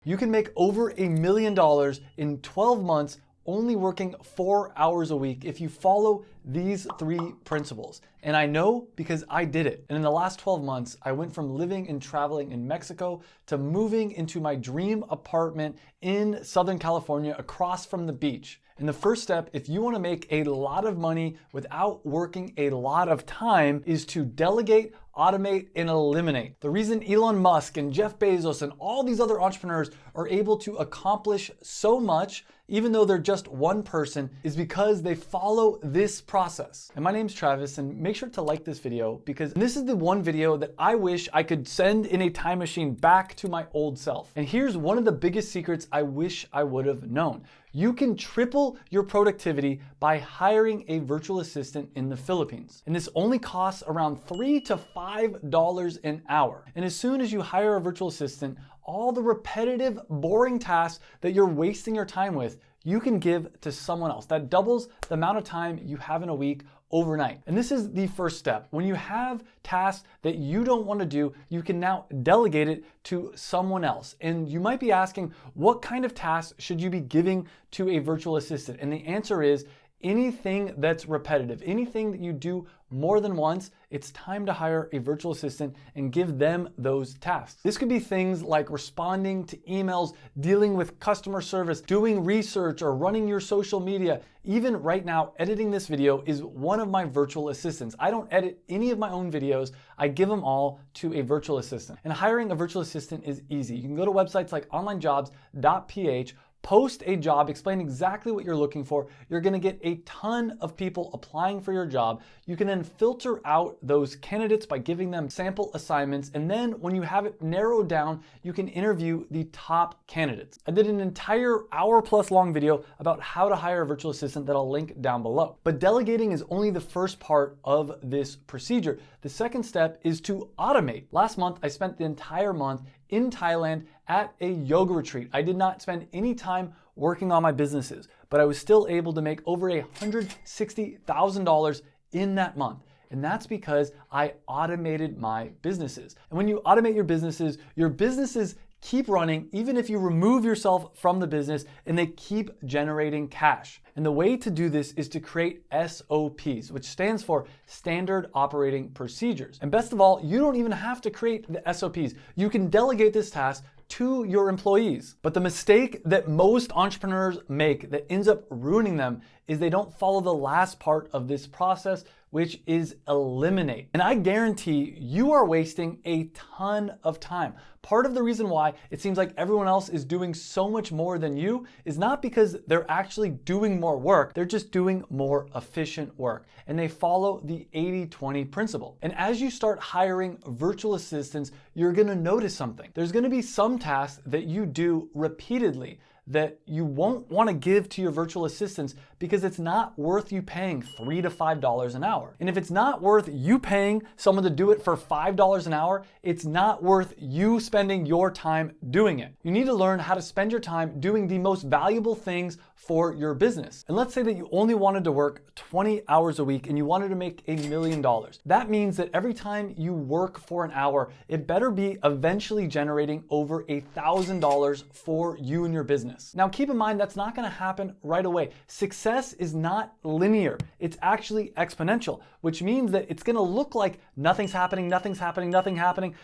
You can make over $1 million in 12 months only working 4 hours a week if you follow these 3 principles. And I know because I did it. And in the last 12 months, I went from living and traveling in Mexico to moving into my dream apartment in Southern California across from the beach. And the first step, if you want to make a lot of money without working a lot of time, is to delegate, automate, and eliminate. The reason Elon Musk and Jeff Bezos and all these other entrepreneurs are able to accomplish so much, even though they're just one person, is because they follow this process. And my name's Travis, and make sure to like this video because this is the one video that I wish I could send in a time machine back to my old self. And here's one of the biggest secrets I wish I would have known. You can triple your productivity by hiring a virtual assistant in the Philippines. And this only costs around $3 to $5 an hour. And as soon as you hire a virtual assistant, all the repetitive, boring tasks that you're wasting your time with, you can give to someone else. That doubles the amount of time you have in a week overnight. And this is the first step. When you have tasks that you don't want to do, you can now delegate it to someone else. And you might be asking, what kind of tasks should you be giving to a virtual assistant? And the answer is anything that's repetitive, anything that you do more than once, it's time to hire a virtual assistant and give them those tasks. This could be things like responding to emails, dealing with customer service, doing research, or running your social media. Even right now, editing this video is one of my virtual assistants. I don't edit any of my own videos. I give them all to a virtual assistant. And hiring a virtual assistant is easy. You can go to websites like onlinejobs.ph, post a job, explain exactly what you're looking for. You're gonna get a ton of people applying for your job. You can then filter out those candidates by giving them sample assignments. And then when you have it narrowed down, you can interview the top candidates. I did an entire hour-plus long video about how to hire a virtual assistant that I'll link down below. But delegating is only the first part of this procedure. The second step is to automate. Last month, I spent the entire month in Thailand at a yoga retreat. I did not spend any time working on my businesses, but I was still able to make over $160,000 in that month. And that's because I automated my businesses. And when you automate your businesses keep running even if you remove yourself from the business, and they keep generating cash. And the way to do this is to create SOPs, which stands for Standard Operating Procedures. And best of all, you don't even have to create the SOPs. You can delegate this task to your employees. But the mistake that most entrepreneurs make that ends up ruining them is they don't follow the last part of this process, which is eliminate. And I guarantee you are wasting a ton of time. Part of the reason why it seems like everyone else is doing so much more than you is not because they're actually doing more work, they're just doing more efficient work. And they follow the 80-20 principle. And as you start hiring virtual assistants, you're gonna notice something. There's gonna be some tasks that you do repeatedly that you won't want to give to your virtual assistants because it's not worth you paying $3 to $5 an hour. And if it's not worth you paying someone to do it for $5 an hour, it's not worth you spending your time doing it. You need to learn how to spend your time doing the most valuable things for your business. And let's say that you only wanted to work 20 hours a week and you wanted to make $1 million. That means that every time you work for an hour, it better be eventually generating over $1,000 for you and your business. Now keep in mind that's not going to happen right away. Success is not linear. It's actually exponential, which means that it's going to look like nothing's happening,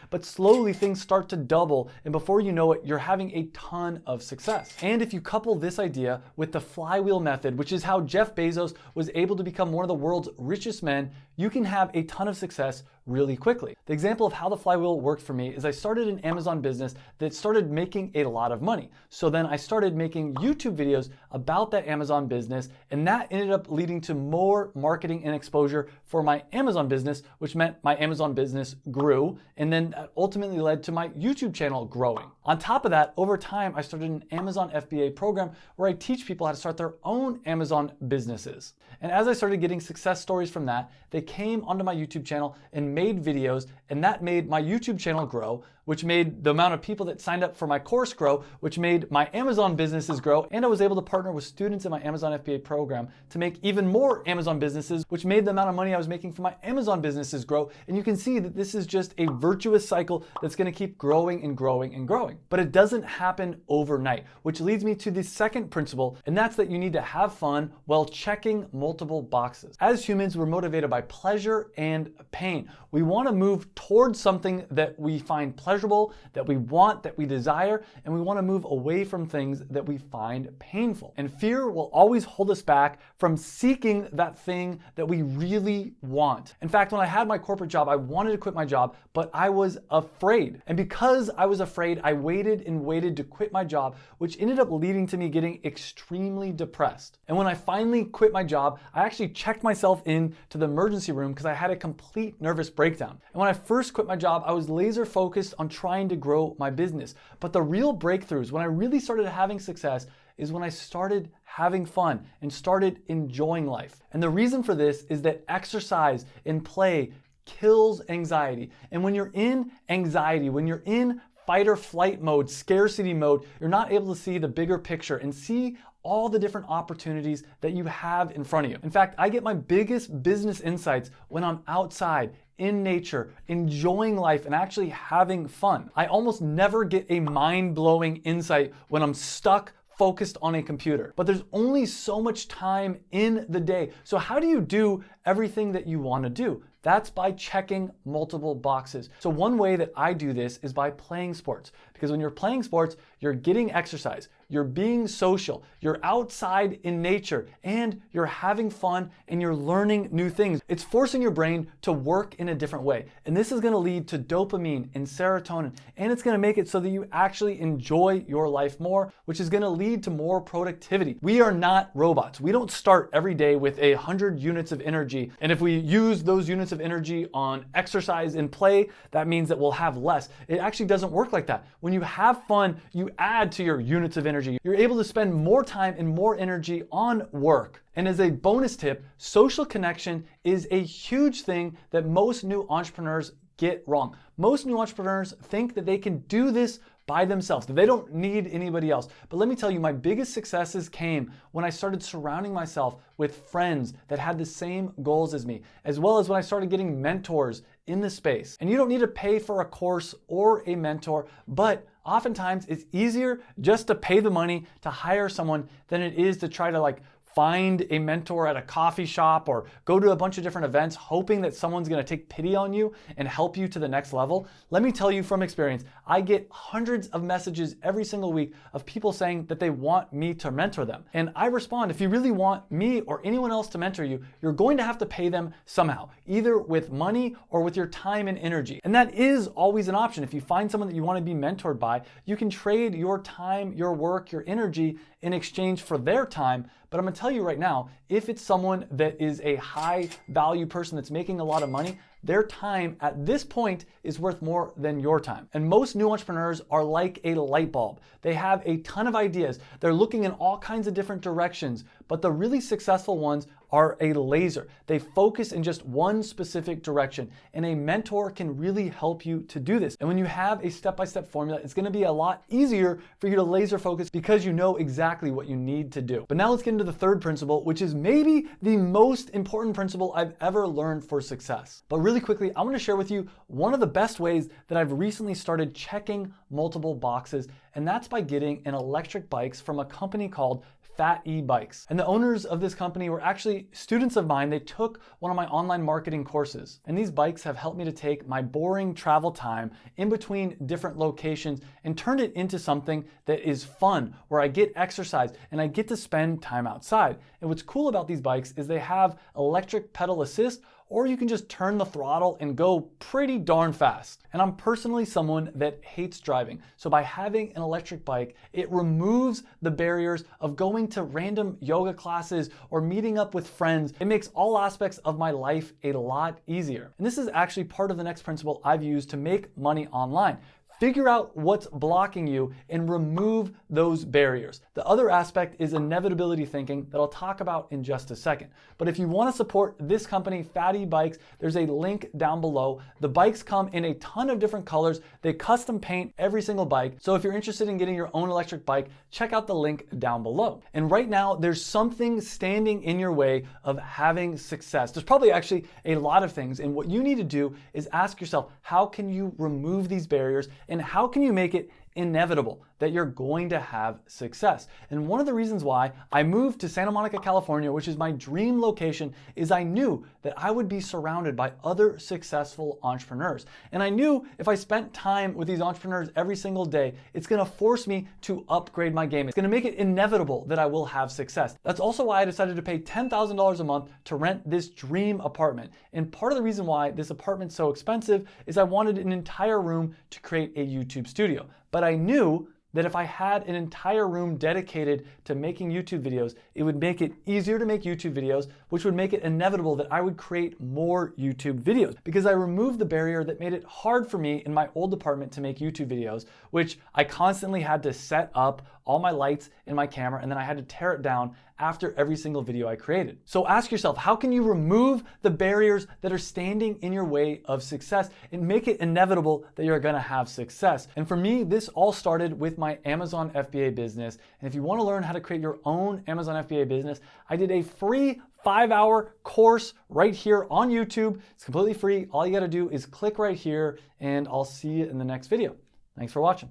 but slowly things start to double, and before you know it, you're having a ton of success. And if you couple this idea with the flywheel method, which is how Jeff Bezos was able to become one of the world's richest men, you can have a ton of success really quickly. The example of how the flywheel worked for me is I started an Amazon business that started making a lot of money. So then I started making YouTube videos about that Amazon business, and that ended up leading to more marketing and exposure for my Amazon business, which meant my Amazon business grew, and then that ultimately led to my YouTube channel growing. On top of that, over time, I started an Amazon FBA program where I teach people how to start their own Amazon businesses. And as I started getting success stories from that, they came onto my YouTube channel and made videos, and that made my YouTube channel grow, which made the amount of people that signed up for my course grow, which made my Amazon businesses grow, and I was able to partner with students in my Amazon FBA program to make even more Amazon businesses, which made the amount of money I was making from my Amazon businesses grow. And you can see that this is just a virtuous cycle that's going to keep growing and growing and growing. But it doesn't happen overnight, which leads me to the second principle, and that's that you need to have fun while checking multiple boxes. As humans, we're motivated by pleasure and pain. We want to move towards something that we find pleasurable, that we want, that we desire, and we want to move away from things that we find painful. And fear will always hold us back from seeking that thing that we really want. In fact, when I had my corporate job, I wanted to quit my job, but I was afraid. And because I was afraid, I waited and waited to quit my job, which ended up leading to me getting extremely depressed. And when I finally quit my job, I actually checked myself in to the emergency room because I had a complete nervous breakdown. And when I first quit my job, I was laser focused on trying to grow my business. But the real breakthroughs, when I really started having success, is when I started having fun and started enjoying life. And the reason for this is that exercise and play kills anxiety. And when you're in anxiety, when you're in fight or flight mode, scarcity mode, you're not able to see the bigger picture and see all the different opportunities that you have in front of you. In fact, I get my biggest business insights when I'm outside, in nature, enjoying life and actually having fun. I almost never get a mind-blowing insight when I'm stuck focused on a computer. But there's only so much time in the day. So how do you do everything that you want to do? That's by checking multiple boxes. So one way that I do this is by playing sports. Because when you're playing sports, you're getting exercise, you're being social, you're outside in nature, and you're having fun and you're learning new things. It's forcing your brain to work in a different way. And this is gonna lead to dopamine and serotonin, and it's gonna make it so that you actually enjoy your life more, which is gonna lead to more productivity. We are not robots. We don't start every day with 100 units of energy. And if we use those units of energy on exercise and play, that means that we'll have less. It actually doesn't work like that. When you have fun, you add to your units of energy. You're able to spend more time and more energy on work. And as a bonus tip, social connection is a huge thing that most new entrepreneurs get wrong. Most new entrepreneurs think that they can do this by themselves, that they don't need anybody else. But let me tell you, my biggest successes came when I started surrounding myself with friends that had the same goals as me, as well as when I started getting mentors in the space. And you don't need to pay for a course or a mentor, but oftentimes it's easier just to pay the money to hire someone than it is to try to find a mentor at a coffee shop or go to a bunch of different events hoping that someone's gonna take pity on you and help you to the next level. Let me tell you from experience, I get hundreds of messages every single week of people saying that they want me to mentor them. And I respond, if you really want me or anyone else to mentor you, you're going to have to pay them somehow, either with money or with your time and energy. And that is always an option. If you find someone that you want to be mentored by, you can trade your time, your work, your energy in exchange for their time. But I'm gonna tell you right now, if it's someone that is a high value person that's making a lot of money, their time at this point is worth more than your time. And most new entrepreneurs are like a light bulb. They have a ton of ideas. They're looking in all kinds of different directions, but the really successful ones are a laser. They focus in just one specific direction, and a mentor can really help you to do this. And when you have a step-by-step formula, it's gonna be a lot easier for you to laser focus because you know exactly what you need to do. But now let's get into the third principle, which is maybe the most important principle I've ever learned for success. But really quickly, I wanna share with you one of the best ways that I've recently started checking multiple boxes, and that's by getting an electric bikes from a company called FattE-Bikes. And the owners of this company were actually students of mine. They took one of my online marketing courses. And these bikes have helped me to take my boring travel time in between different locations and turn it into something that is fun, where I get exercise and I get to spend time outside. And what's cool about these bikes is they have electric pedal assist, or you can just turn the throttle and go pretty darn fast. And I'm personally someone that hates driving. So by having an electric bike, it removes the barriers of going to random yoga classes or meeting up with friends. It makes all aspects of my life a lot easier. And this is actually part of the next principle I've used to make money online. Figure out what's blocking you and remove those barriers. The other aspect is inevitability thinking that I'll talk about in just a second. But if you want to support this company, FattE-Bikes, there's a link down below. The bikes come in a ton of different colors. They custom paint every single bike. So if you're interested in getting your own electric bike, check out the link down below. And right now, there's something standing in your way of having success. There's probably actually a lot of things. And what you need to do is ask yourself, how can you remove these barriers? And how can you make it inevitable that you're going to have success? And one of the reasons why I moved to Santa Monica, California, which is my dream location, is I knew that I would be surrounded by other successful entrepreneurs. And I knew if I spent time with these entrepreneurs every single day, it's gonna force me to upgrade my game. It's gonna make it inevitable that I will have success. That's also why I decided to pay $10,000 a month to rent this dream apartment. And part of the reason why this apartment's so expensive is I wanted an entire room to create a YouTube studio. But I knew that if I had an entire room dedicated to making YouTube videos, it would make it easier to make YouTube videos, which would make it inevitable that I would create more YouTube videos, because I removed the barrier that made it hard for me in my old apartment to make YouTube videos, which I constantly had to set up all my lights in my camera, and then I had to tear it down after every single video I created. So ask yourself, how can you remove the barriers that are standing in your way of success and make it inevitable that you're gonna have success? And for me, this all started with my Amazon FBA business. And if you wanna learn how to create your own Amazon FBA business, I did a free 5-hour course right here on YouTube. It's completely free. All you gotta do is click right here, and I'll see you in the next video. Thanks for watching.